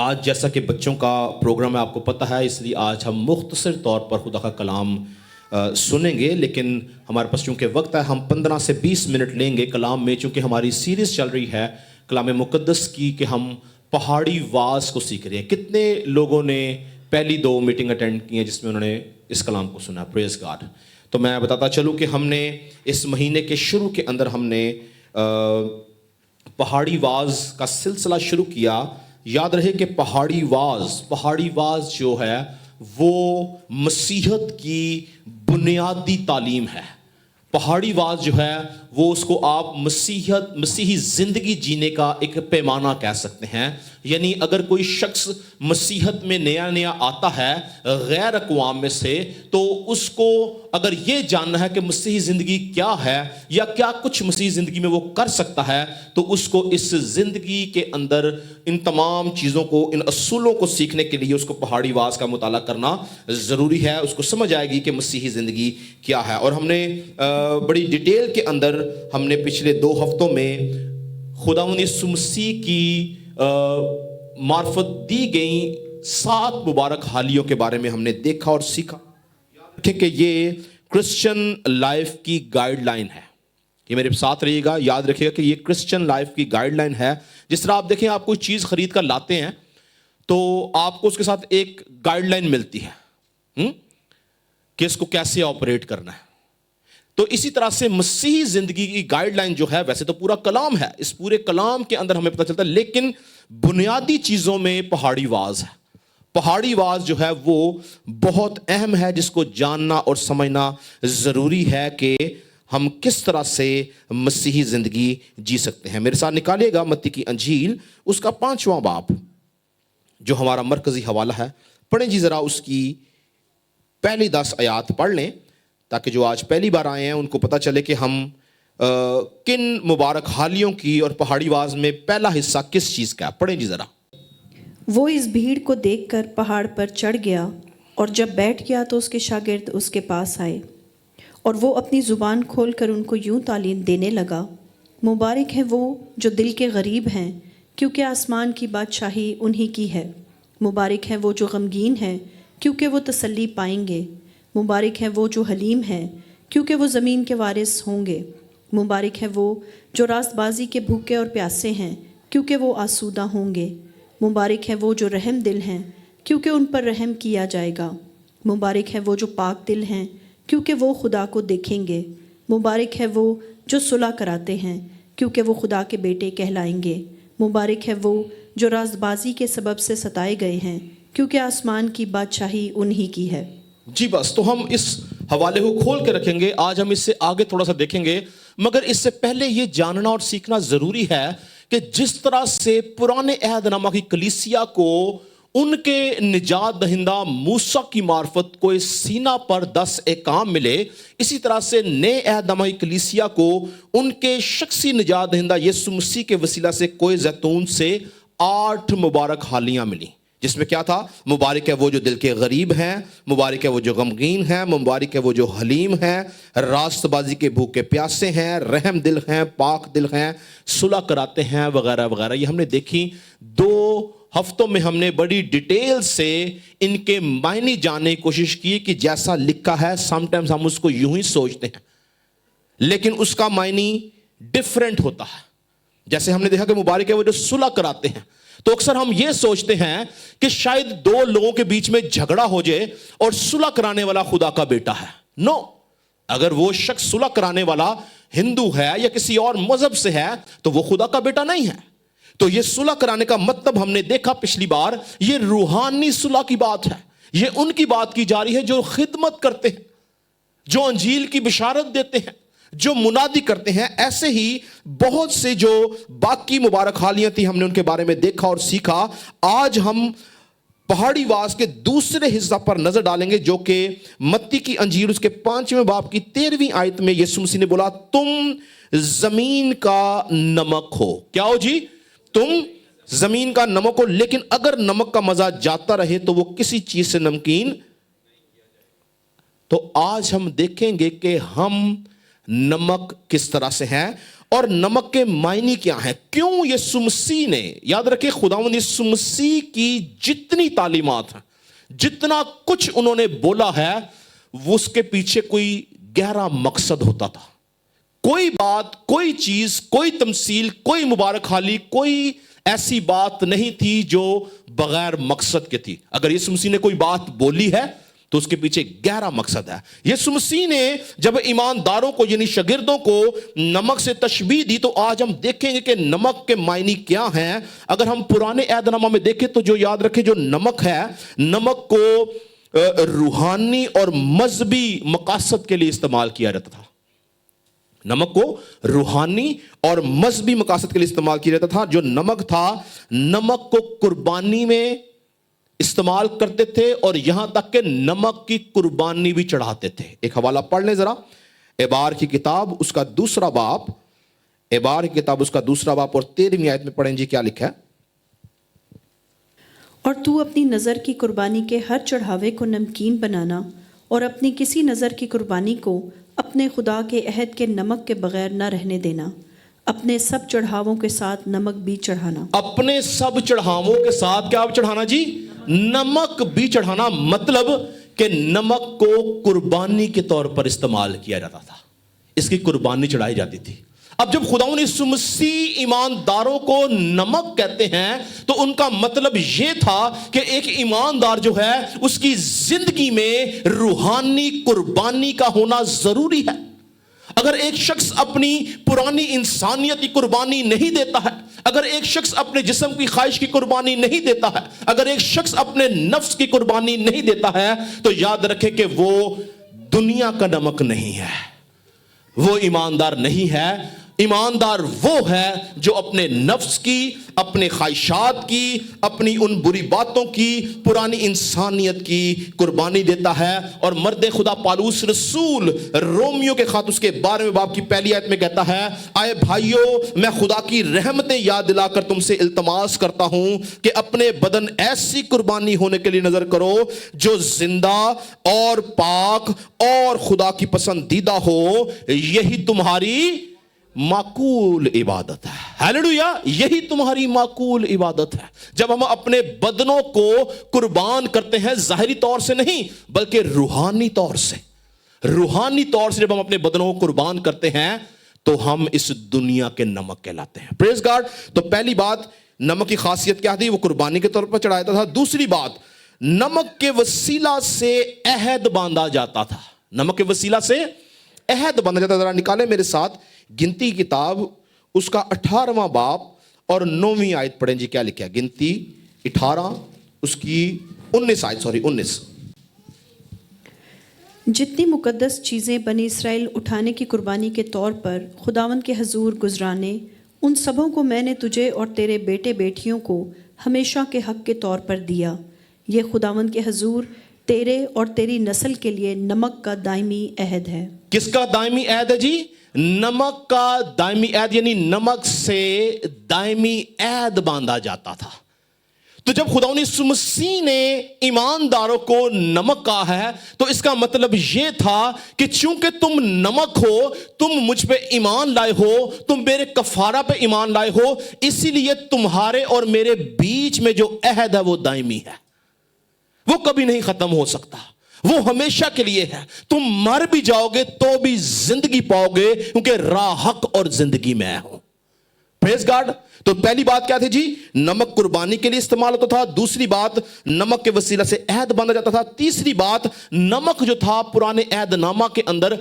آج جیسا کہ بچوں کا پروگرام ہے آپ کو پتہ ہے، اس لیے آج ہم مختصر طور پر خدا کا کلام سنیں گے، لیکن ہمارے پاس چونکہ وقت ہے ہم 15 سے 20 منٹ لیں گے کلام میں، چونکہ ہماری سیریز چل رہی ہے کلام مقدس کی کہ ہم پہاڑی واز کو سیکھ رہے ہیں۔ کتنے لوگوں نے پہلی 2 میٹنگ اٹینڈ کی ہیں جس میں انہوں نے اس کلام کو سنا؟ پریز گاڈ۔ تو میں بتاتا چلوں کہ ہم نے اس مہینے کے شروع کے اندر ہم نے پہاڑی واز کا سلسلہ شروع کیا۔ یاد رہے کہ پہاڑی واز جو ہے وہ مسیحیت کی بنیادی تعلیم ہے۔ پہاڑی واز جو ہے وہ اس کو آپ مسیحی زندگی جینے کا ایک پیمانہ کہہ سکتے ہیں۔ یعنی اگر کوئی شخص مسیحت میں نیا آتا ہے غیر اقوام میں سے، تو اس کو اگر یہ جاننا ہے کہ مسیحی زندگی کیا ہے یا کیا کچھ مسیحی زندگی میں وہ کر سکتا ہے، تو اس کو اس زندگی کے اندر ان تمام چیزوں کو، ان اصولوں کو سیکھنے کے لیے اس کو پہاڑی واز کا مطالعہ کرنا ضروری ہے۔ اس کو سمجھ آئے گی کہ مسیحی زندگی کیا ہے۔ اور ہم نے بڑی ڈیٹیل کے اندر ہم نے پچھلے 2 ہفتوں میں خداوند یسوع مسیح کی معرفت دی گئی 7 مبارک حالیوں کے بارے میں ہم نے دیکھا اور سیکھا کہ یہ کرسچن لائف کی گائیڈ لائن ہے۔ یہ میرے ساتھ رہیے گا، یاد رکھیے گا کہ یہ کرسچن لائف کی گائیڈ لائن ہے۔ جس طرح آپ دیکھیں، آپ کوئی چیز خرید کر لاتے ہیں تو آپ کو اس کے ساتھ ایک گائیڈ لائن ملتی ہے کہ اس کو کیسے آپریٹ کرنا ہے۔ تو اسی طرح سے مسیحی زندگی کی گائیڈ لائن جو ہے، ویسے تو پورا کلام ہے، اس پورے کلام کے اندر ہمیں پتہ چلتا ہے، لیکن بنیادی چیزوں میں پہاڑی واز ہے۔ پہاڑی واز جو ہے وہ بہت اہم ہے، جس کو جاننا اور سمجھنا ضروری ہے کہ ہم کس طرح سے مسیحی زندگی جی سکتے ہیں۔ میرے ساتھ نکالیے گا متی کی انجیل، اس کا 5واں باب جو ہمارا مرکزی حوالہ ہے۔ پڑھیں جی ذرا اس کی پہلی 10 آیات پڑھ لیں، تاکہ جو آج پہلی بار آئے ہیں ان کو پتہ چلے کہ ہم کن مبارک حالیوں کی اور پہاڑی واز میں پہلا حصہ کس چیز کا ہے۔ پڑھیں جی ذرا۔ وہ اس بھیڑ کو دیکھ کر پہاڑ پر چڑھ گیا، اور جب بیٹھ گیا تو اس کے شاگرد اس کے پاس آئے، اور وہ اپنی زبان کھول کر ان کو یوں تعلیم دینے لگا: مبارک ہیں وہ جو دل کے غریب ہیں، کیونکہ آسمان کی بادشاہی انہی کی ہے۔ مبارک ہیں وہ جو غمگین ہیں، کیونکہ وہ تسلی پائیں گے۔ مبارک ہیں وہ جو حلیم ہیں، کیونکہ وہ زمین کے وارث ہوں گے۔ مبارک ہیں وہ جو راست بازی کے بھوکے اور پیاسے ہیں، کیونکہ وہ آسودہ ہوں گے۔ مبارک ہیں وہ جو رحم دل ہیں، کیونکہ ان پر رحم کیا جائے گا۔ مبارک ہیں وہ جو پاک دل ہیں، کیونکہ وہ خدا کو دیکھیں گے۔ مبارک ہے وہ جو صلح کراتے ہیں، کیونکہ وہ خدا کے بیٹے کہلائیں گے۔ مبارک ہے وہ جو راست بازی کے سبب سے ستائے گئے ہیں، کیونکہ آسمان کی بادشاہی انہی کی ہے۔ جی بس، تو ہم اس حوالے کو کھول کے رکھیں گے، آج ہم اس سے آگے تھوڑا سا دیکھیں گے، مگر اس سے پہلے یہ جاننا اور سیکھنا ضروری ہے کہ جس طرح سے پرانے عہد نامہ کی کلیسیا کو ان کے نجات دہندہ موسیٰ کی معرفت کو اس سینہ پر 10 احکام ملے، اسی طرح سے نئے عہد نامہ کی کلیسیا کو ان کے شخصی نجات دہندہ یسوع مسیح کے وسیلہ سے کوہ زیتون سے 8 مبارک حالیاں ملیں، جس میں کیا تھا؟ مبارک ہے وہ جو دل کے غریب ہیں، مبارک ہے وہ جو غمگین ہیں، مبارک ہے وہ جو حلیم ہیں، راست بازی کے بھوکے پیاسے ہیں، رحم دل ہیں، پاک دل ہیں، صلح کراتے ہیں، وغیرہ وغیرہ۔ یہ ہم نے دیکھی 2 ہفتوں میں ہم نے بڑی ڈیٹیل سے ان کے معنی جاننے کی کوشش کی کہ جیسا لکھا ہے سم ٹائمز ہم اس کو یوں ہی سوچتے ہیں، لیکن اس کا معنی ڈیفرنٹ ہوتا ہے۔ جیسے ہم نے دیکھا کہ مبارک ہے وہ جو صلح کراتے ہیں، تو اکثر ہم یہ سوچتے ہیں کہ شاید 2 لوگوں کے بیچ میں جھگڑا ہو جائے اور صلح کرانے والا خدا کا بیٹا ہے۔ نو، اگر وہ شخص صلح کرانے والا ہندو ہے یا کسی اور مذہب سے ہے تو وہ خدا کا بیٹا نہیں ہے۔ تو یہ صلح کرانے کا مطلب ہم نے دیکھا پچھلی بار، یہ روحانی صلح کی بات ہے۔ یہ ان کی بات کی جا رہی ہے جو خدمت کرتے ہیں، جو انجیل کی بشارت دیتے ہیں، جو منادی کرتے ہیں۔ ایسے ہی بہت سے جو باقی مبارک حالیاں تھیں ہم نے ان کے بارے میں دیکھا اور سیکھا۔ آج ہم پہاڑی واز کے دوسرے حصہ پر نظر ڈالیں گے، جو کہ متی کی انجیل اس کے 5ویں باب کی 13ویں آیت میں یسوع مسیح نے بولا: تم زمین کا نمک ہو۔ کیا ہو جی؟ تم زمین کا نمک ہو، لیکن اگر نمک کا مزہ جاتا رہے تو وہ کسی چیز سے نمکین۔ تو آج ہم دیکھیں گے کہ ہم نمک کس طرح سے ہیں، اور نمک کے معنی کیا ہیں؟ کیوں یسوع مسیح نے، یاد رکھیں خداوند یسوع مسیح کی جتنی تعلیمات ہیں، جتنا کچھ انہوں نے بولا ہے، وہ اس کے پیچھے کوئی گہرا مقصد ہوتا تھا. کوئی بات، کوئی چیز، کوئی تمثیل، کوئی مبارک حالی، کوئی ایسی بات نہیں تھی جو بغیر مقصد کے تھی. اگر یسوع مسیح نے کوئی بات بولی ہے تو اس کے پیچھے گہرا مقصد ہے. یسوع مسیح نے جب ایمانداروں کو یعنی شاگردوں کو نمک سے تشبیہ دی تو آج ہم دیکھیں گے کہ نمک کے معنی کیا ہیں. اگر ہم پرانے عہد نامہ میں دیکھیں تو جو یاد رکھیں، جو نمک ہے، نمک کو روحانی اور مذہبی مقاصد کے لیے استعمال کیا جاتا تھا. نمک کو روحانی اور مذہبی مقاصد کے لیے استعمال کیا جاتا تھا. جو نمک تھا، نمک کو قربانی میں استعمال کرتے تھے اور یہاں تک کہ نمک کی قربانی بھی چڑھاتے تھے. ایک حوالہ پڑھ لیں ذرا، اعبار کی کتاب اس کا دوسرا باب، اعبار کی کتاب اس کا دوسرا باب اور 13ویں آیت میں پڑھیں جی کیا لکھا ہے. اور تو اپنی نظر کی قربانی کے ہر چڑھاوے کو نمکین بنانا اور اپنی کسی نظر کی قربانی کو اپنے خدا کے عہد کے نمک کے بغیر نہ رہنے دینا. اپنے سب چڑھاووں کے ساتھ نمک بھی چڑھانا. اپنے سب چڑھاووں کے ساتھ کیا چڑھانا جی؟ نمک بھی چڑھانا. مطلب کہ نمک کو قربانی کے طور پر استعمال کیا جاتا تھا، اس کی قربانی چڑھائی جاتی تھی. اب جب خداوند یسوع مسیح ایمانداروں کو نمک کہتے ہیں تو ان کا مطلب یہ تھا کہ ایک ایماندار جو ہے اس کی زندگی میں روحانی قربانی کا ہونا ضروری ہے. اگر ایک شخص اپنی پرانی انسانیت کی قربانی نہیں دیتا ہے، اگر ایک شخص اپنے جسم کی خواہش کی قربانی نہیں دیتا ہے، اگر ایک شخص اپنے نفس کی قربانی نہیں دیتا ہے تو یاد رکھے کہ وہ دنیا کا نمک نہیں ہے، وہ ایماندار نہیں ہے. ایماندار وہ ہے جو اپنے نفس کی، اپنے خواہشات کی، اپنی ان بری باتوں کی، پرانی انسانیت کی قربانی دیتا ہے. اور مرد خدا پالوس رسول رومیو کے خط اس کے 12ویں باب کی پہلی آیت میں کہتا ہے، آئے بھائیو میں خدا کی رحمتیں یاد دلا کر تم سے التماس کرتا ہوں کہ اپنے بدن ایسی قربانی ہونے کے لیے نظر کرو جو زندہ اور پاک اور خدا کی پسندیدہ ہو، یہی تمہاری معقول عبادت ہے. ہیلیلویا، یہی تمہاری معقول عبادت ہے. جب ہم اپنے بدنوں کو قربان کرتے ہیں، ظاہری طور سے نہیں بلکہ روحانی طور سے، روحانی طور سے جب ہم اپنے بدنوں کو قربان کرتے ہیں تو ہم اس دنیا کے نمک کہلاتے ہیں. پریز گاڈ. تو پہلی بات، نمک کی خاصیت کیا تھی؟ وہ قربانی کے طور پر چڑھایا جاتا تھا. دوسری بات، نمک کے وسیلہ سے عہد باندھا جاتا تھا. نمک کے وسیلہ سے عہد باندھا جاتا. ذرا نکالیں میرے ساتھ گنتی کتاب اس کا 18واں باب اور 9ویں آیت پڑھیں جی کیا لکھا ہے. گنتی 18 اس کی 19 آیت 19. جتنی مقدس چیزیں بنی اسرائیل اٹھانے کی قربانی کے طور پر خداوند کے حضور گزرانے، ان سبوں کو میں نے تجھے اور تیرے بیٹے بیٹیوں کو ہمیشہ کے حق کے طور پر دیا. یہ خداوند کے حضور تیرے اور تیری نسل کے لیے نمک کا دائمی عہد ہے. کس کا دائمی عہد ہے جی؟ نمک کا دائمی عہد، یعنی نمک سے دائمی عہد باندھا جاتا تھا. تو جب خداوند یسوع مسیح نے ایمانداروں کو نمک کہا ہے تو اس کا مطلب یہ تھا کہ چونکہ تم نمک ہو، تم مجھ پہ ایمان لائے ہو، تم میرے کفارہ پہ ایمان لائے ہو، اسی لیے تمہارے اور میرے بیچ میں جو عہد ہے وہ دائمی ہے، وہ کبھی نہیں ختم ہو سکتا، وہ ہمیشہ کے لیے ہے. تم مر بھی جاؤ گے تو بھی زندگی پاؤ گے کیونکہ راہ، حق اور زندگی میں ہوں. پریز گاڈ. تو پہلی بات کیا تھی جی؟ نمک قربانی کے لیے استعمال ہوتا تھا. دوسری بات، نمک کے وسیلہ سے عہد باندھا جاتا تھا. تیسری بات، نمک جو تھا پرانے عہد نامہ کے اندر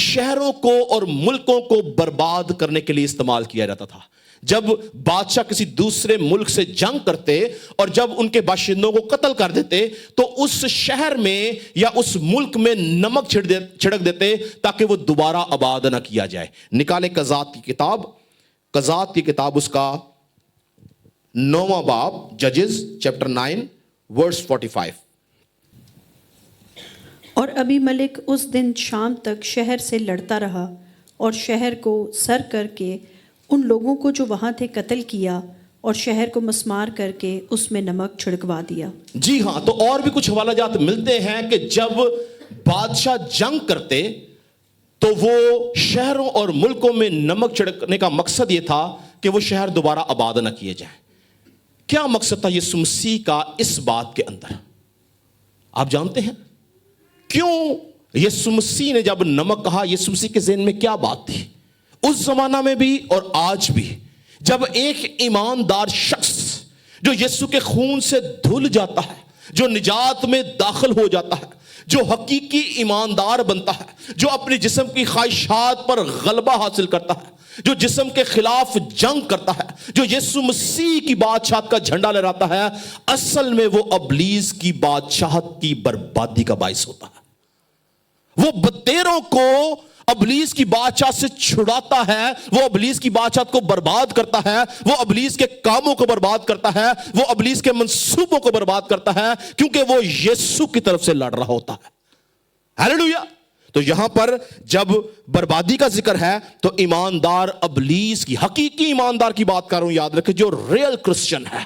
شہروں کو اور ملکوں کو برباد کرنے کے لیے استعمال کیا جاتا تھا. جب بادشاہ کسی دوسرے ملک سے جنگ کرتے اور جب ان کے باشندوں کو قتل کر دیتے تو اس شہر میں یا اس ملک میں نمک چھڑک دیتے تاکہ وہ دوبارہ آباد نہ کیا جائے. نکالے قضات کی کتاب، قضات کی کتاب اس کا 9واں باب، ججز چیپٹر 9 ورس 45. اور ابی ملک اس دن شام تک شہر سے لڑتا رہا اور شہر کو سر کر کے ان لوگوں کو جو وہاں تھے قتل کیا اور شہر کو مسمار کر کے اس میں نمک چھڑکوا دیا. جی ہاں. تو اور بھی کچھ حوالہ جات ملتے ہیں کہ جب بادشاہ جنگ کرتے تو وہ شہروں اور ملکوں میں نمک چھڑکنے کا مقصد یہ تھا کہ وہ شہر دوبارہ آباد نہ کیے جائیں. کیا مقصد تھا یسوع مسیح کا اس بات کے اندر؟ آپ جانتے ہیں کیوں یسوع مسیح نے جب نمک کہا؟ یسوع مسیح کے ذہن میں کیا بات تھی اس زمانہ میں بھی اور آج بھی؟ جب ایک ایماندار شخص جو یسوع کے خون سے دھل جاتا ہے، جو نجات میں داخل ہو جاتا ہے، جو حقیقی ایماندار بنتا ہے، جو اپنے جسم کی خواہشات پر غلبہ حاصل کرتا ہے، جو جسم کے خلاف جنگ کرتا ہے، جو یسوع مسیح کی بادشاہت کا جھنڈا لہراتا ہے، اصل میں وہ ابلیس کی بادشاہت کی بربادی کا باعث ہوتا ہے. وہ بتیروں کو ابلیس کی بادشاہت سے چھڑاتا ہے، وہ ابلیس کی بادشاہت کو برباد کرتا ہے، وہ ابلیس کے کاموں کو برباد کرتا ہے، وہ ابلیس کے منصوبوں کو برباد کرتا ہے، کیونکہ وہ یسوع کی طرف سے لڑ رہا ہوتا ہے. ہیلیلویا. تو یہاں پر جب بربادی کا ذکر ہے تو ایماندار ابلیس کی، حقیقی ایماندار کی بات کر رہا ہوں، یاد رکھیں، جو ریل کرسچن ہے،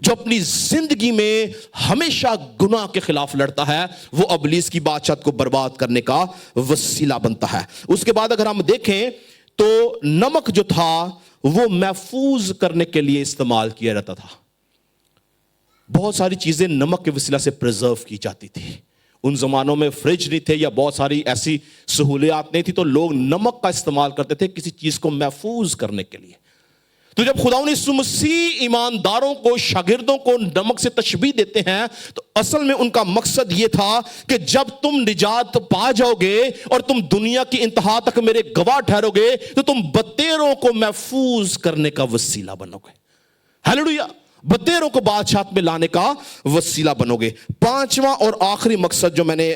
جو اپنی زندگی میں ہمیشہ گناہ کے خلاف لڑتا ہے، وہ ابلیس کی بادشاہت کو برباد کرنے کا وسیلہ بنتا ہے. اس کے بعد اگر ہم دیکھیں تو نمک جو تھا وہ محفوظ کرنے کے لیے استعمال کیا جاتا تھا. بہت ساری چیزیں نمک کے وسیلہ سے پریزرو کی جاتی تھی. ان زمانوں میں فریج نہیں تھے یا بہت ساری ایسی سہولیات نہیں تھی، تو لوگ نمک کا استعمال کرتے تھے کسی چیز کو محفوظ کرنے کے لیے. تو جب خداوند یسوع مسیح ایمانداروں کو، شاگردوں کو نمک سے تشبیہ دیتے ہیں تو اصل میں ان کا مقصد یہ تھا کہ جب تم نجات پا جاؤ گے اور تم دنیا کی انتہا تک میرے گواہ ٹھہرو گے تو تم بتیروں کو محفوظ کرنے کا وسیلہ بنو گے. ہیلیلویا. بتیروں کو بادشاہت میں لانے کا وسیلہ بنو گے. پانچواں اور آخری مقصد جو میں نے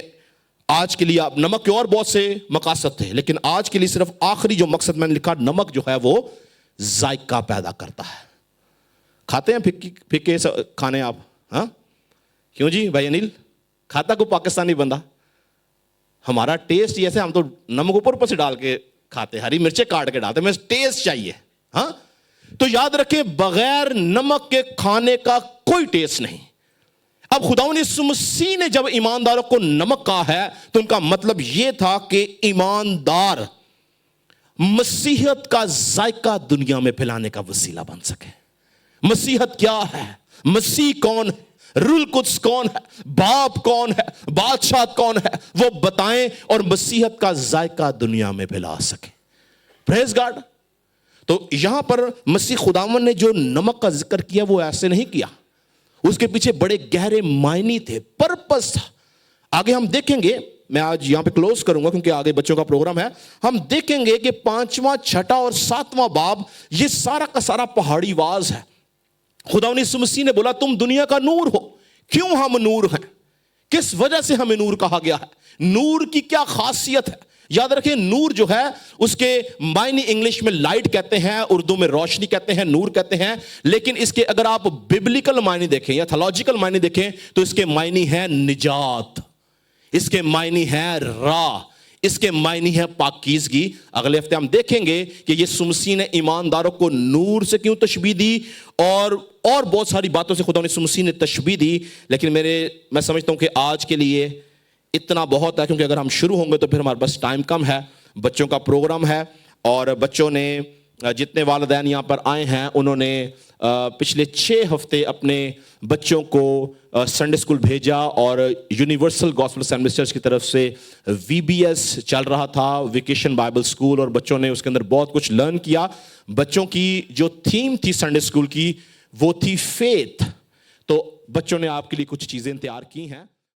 آج کے لیے، نمک کے اور بہت سے مقاصد تھے لیکن آج کے لیے صرف آخری جو مقصد میں نے لکھا، نمک جو ہے وہ ذائقہ پیدا کرتا ہے. کھاتے ہیں پھیکے کھانے آپ؟ ہاں کیوں جی بھائی انیل؟ کھاتا کو پاکستانی بندہ؟ ہمارا ٹیسٹ ایسے، ہم تو نمک اوپر سے ڈال کے کھاتے، ہری مرچیں کاٹ کے ڈالتے، ہمیں ٹیسٹ چاہیے. ہاں تو یاد رکھیں بغیر نمک کے کھانے کا کوئی ٹیسٹ نہیں. اب خداوند یسوع مسیح نے جب ایمانداروں کو نمک کہا ہے تو ان کا مطلب یہ تھا کہ ایماندار مسیحیت کا ذائقہ دنیا میں پھیلانے کا وسیلہ بن سکے. مسیحیت کیا ہے؟ مسیح کون ہے؟ روح القدس کون ہے؟ باپ کون ہے؟ بادشاہت کون ہے؟ وہ بتائیں اور مسیحیت کا ذائقہ دنیا میں پھیلا سکے. پریز گاڈ. تو یہاں پر مسیح خداوند نے جو نمک کا ذکر کیا وہ ایسے نہیں کیا، اس کے پیچھے بڑے گہرے معنی تھے، پرپس تھا. آگے ہم دیکھیں گے، میں آج یہاں پہ کلوز کروں گا کیونکہ آگے بچوں کا پروگرام ہے. ہم دیکھیں گے کہ 5واں، 6واں اور 7واں باب یہ سارا کا سارا پہاڑی واز ہے. خداوند یسوع مسیح نے بولا تم دنیا کا نور ہو. کیوں ہم نور ہیں؟ کس وجہ سے ہمیں نور کہا گیا ہے؟ نور کی کیا خاصیت ہے؟ یاد رکھیں نور جو ہے اس کے معنی انگلش میں لائٹ کہتے ہیں، اردو میں روشنی کہتے ہیں، نور کہتے ہیں، لیکن اس کے اگر آپ ببلیکل معنی دیکھیں یا تھیولوجیکل معنی دیکھیں تو اس کے معنی ہے نجات، اس کے معنی ہے راہ، اس کے معنی ہے پاکیزگی. اگلے ہفتے ہم دیکھیں گے کہ یسوع مسیح نے ایمانداروں کو نور سے کیوں تشبیہ دی اور بہت ساری باتوں سے خدا یسوع مسیح نے تشبیہ دی. لیکن میں سمجھتا ہوں کہ آج کے لیے اتنا بہت ہے، کیونکہ اگر ہم شروع ہوں گے تو پھر ہمارے پاس ٹائم کم ہے. بچوں کا پروگرام ہے اور بچوں نے، جتنے والدین یہاں پر آئے ہیں انہوں نے پچھلے 6 ہفتے اپنے بچوں کو سنڈے اسکول بھیجا اور یونیورسل گاسپل اسمبلی چرچ کی طرف سے VBS چل رہا تھا، ویکیشن بائبل اسکول، اور بچوں نے اس کے اندر بہت کچھ لرن کیا. بچوں کی جو تھیم تھی سنڈے اسکول کی وہ تھی فیتھ. تو بچوں نے آپ کے لیے کچھ چیزیں تیار کی ہیں.